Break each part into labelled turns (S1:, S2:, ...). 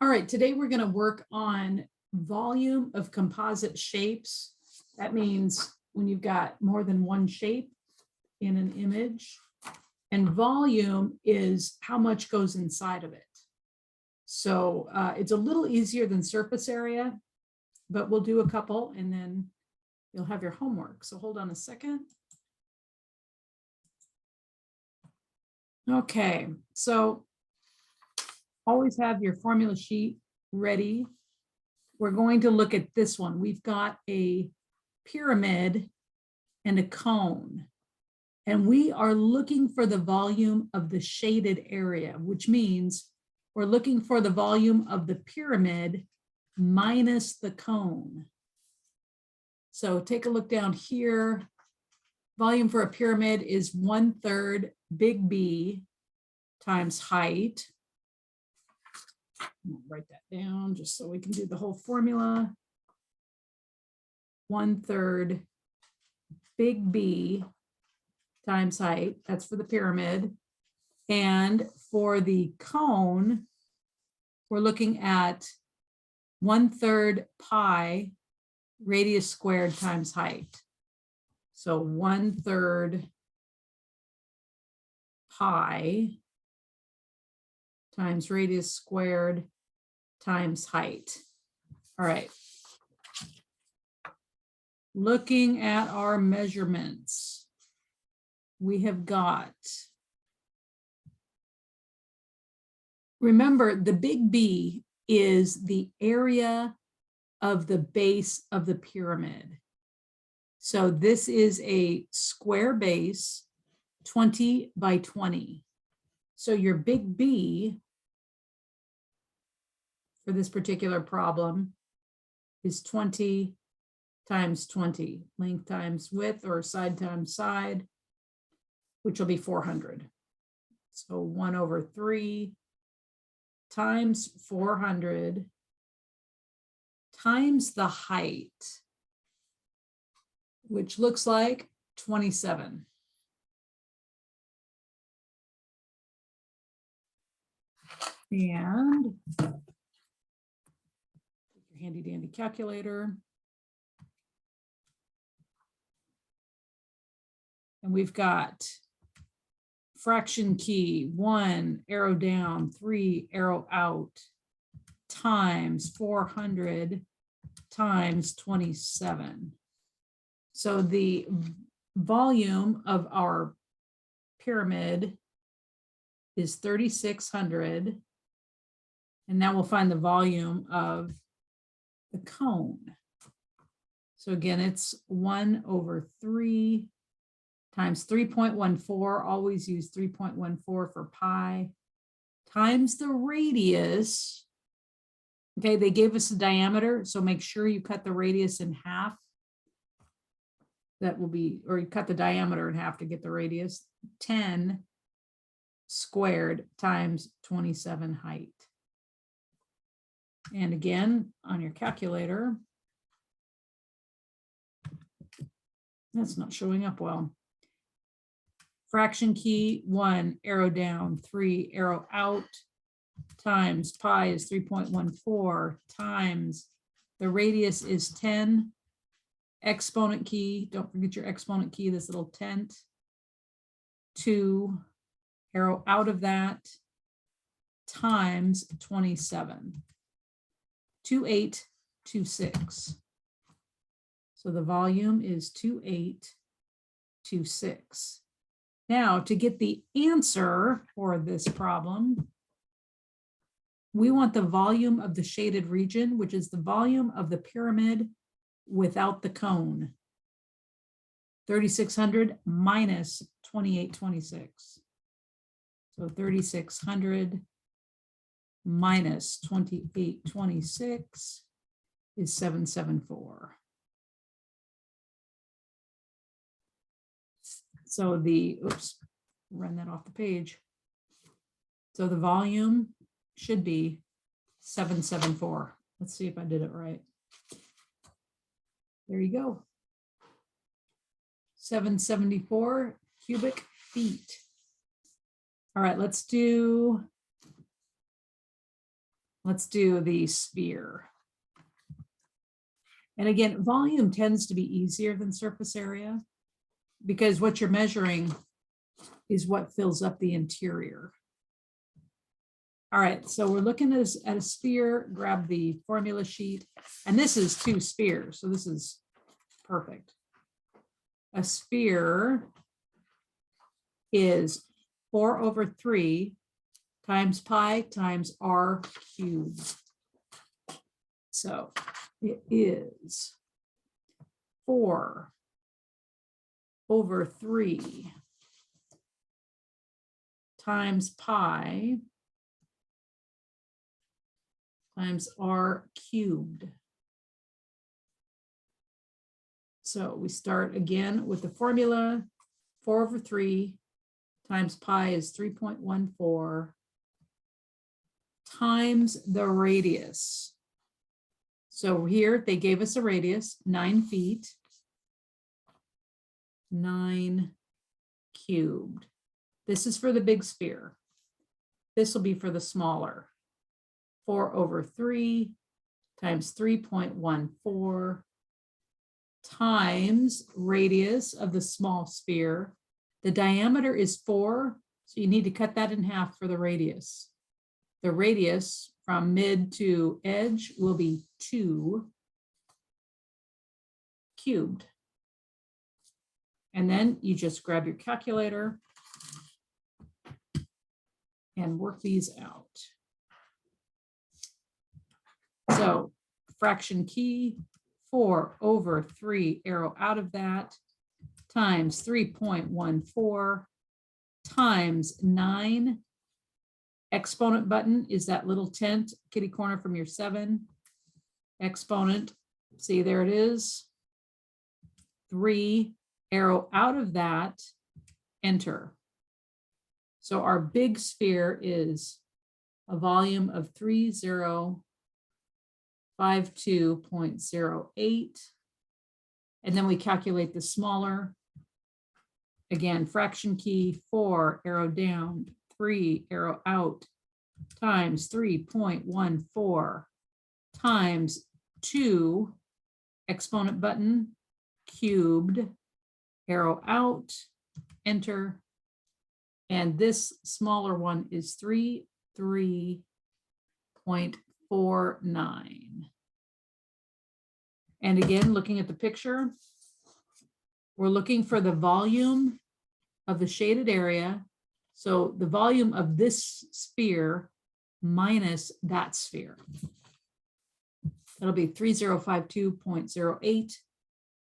S1: All right, today we're going to work on volume of composite shapes. That means when you've got more than one shape in an image, and volume is how much goes inside of it. So it's a little easier than surface area, but we'll do a couple and then you'll have your homework. So hold on a second. Okay, so always have your formula sheet ready. We're going to look at this one. We've got a pyramid and a cone, and we are looking for the volume of the shaded area, which means we're looking for the volume of the pyramid minus the cone. So take a look down here. Volume for a pyramid is 1/3 big B times height. I'll write that down just so we can do the whole formula. 1/3 big B times height. That's for the pyramid. And for the cone, we're looking at 1/3 pi radius squared times height. So 1/3 pi times radius squared times height. All right. Looking at our measurements, we have got, remember the big B is the area of the base of the pyramid. So this is a square base, 20 by 20. So your big B for this particular problem is 20 times 20, length times width or side times side, which will be 400. So 1/3 times 400 times the height, which looks like 27. And your handy dandy calculator. And we've got fraction key 1, arrow down, 3, arrow out, times 400 times 27. So the volume of our pyramid is 3,600. And now we'll find the volume of the cone. So again, it's 1/3 times 3.14, always use 3.14 for pi, times the radius. Okay, they gave us a diameter, so make sure you cut the radius in half. That will be, or you cut the diameter in half to get the radius, 10 squared times 27 height. And again, on your calculator, that's not showing up well. Fraction key 1, arrow down, 3, arrow out, times pi is 3.14 times the radius is 10. Exponent key, don't forget your exponent key, this little tent. 2, arrow out of that, times 27. 2826. So the volume is 2826. Now, to get the answer for this problem, we want the volume of the shaded region, which is the volume of the pyramid without the cone. 3,600 minus 2826. So 3,600 minus 2826 is 774. So the, oops, run that off the page. So the volume should be 774. Let's see if I did it right. There you go. 774 cubic feet. All right, let's do Let's do the sphere. And again, volume tends to be easier than surface area because what you're measuring is what fills up the interior. All right, so we're looking at a sphere, grab the formula sheet, and this is 2 spheres, so this is perfect. A sphere is 4/3 times pi times r cubed. So it is 4/3 times pi times r cubed. So we start again with the formula. 4/3 times pi is 3.14 times the radius. So here they gave us a radius, 9 feet, 9 cubed. This is for the big sphere. This will be for the smaller. 4/3 times 3.14 times radius of the small sphere. The diameter is 4, so you need to cut that in half for the radius. The radius from mid to edge will be 2 cubed. And then you just grab your calculator and work these out. So fraction key, 4/3, arrow out of that, times 3.14 times 9. Exponent button is that little tent, kitty corner from your 7. Exponent, see there it is. 3, arrow out of that, enter. So our big sphere is a volume of 3052.08. And then we calculate the smaller. Again, fraction key, 4, arrow down, 3, arrow out, times 3.14 times 2, exponent button, cubed, arrow out, enter. And this smaller one is 33.49. And again, looking at the picture, we're looking for the volume of the shaded area. So the volume of this sphere minus that sphere. That'll be 3052.08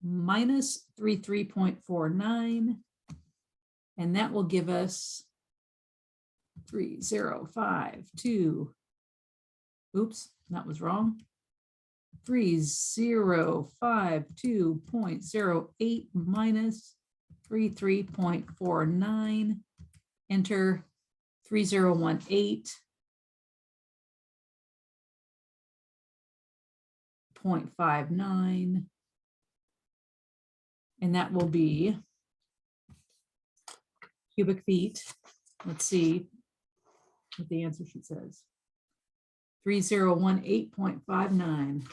S1: minus 33.49. And that will give us 3052. Oops, that was wrong. 3052.08 minus 33.49. Enter 3018.59. And that will be cubic feet. Let's see what the answer sheet says. 3018.59.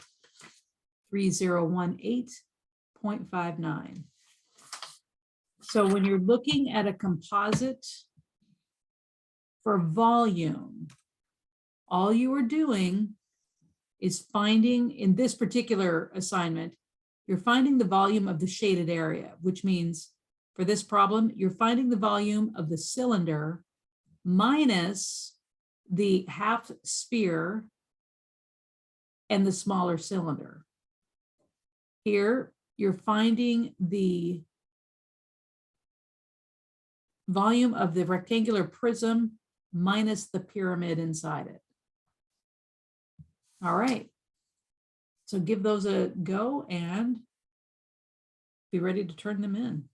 S1: 3018.59. So when you're looking at a composite for volume, all you are doing is finding, in this particular assignment, you're finding the volume of the shaded area, which means for this problem, you're finding the volume of the cylinder minus the half sphere and the smaller cylinder. Here, you're finding the volume of the rectangular prism minus the pyramid inside it. All right. So give those a go and be ready to turn them in.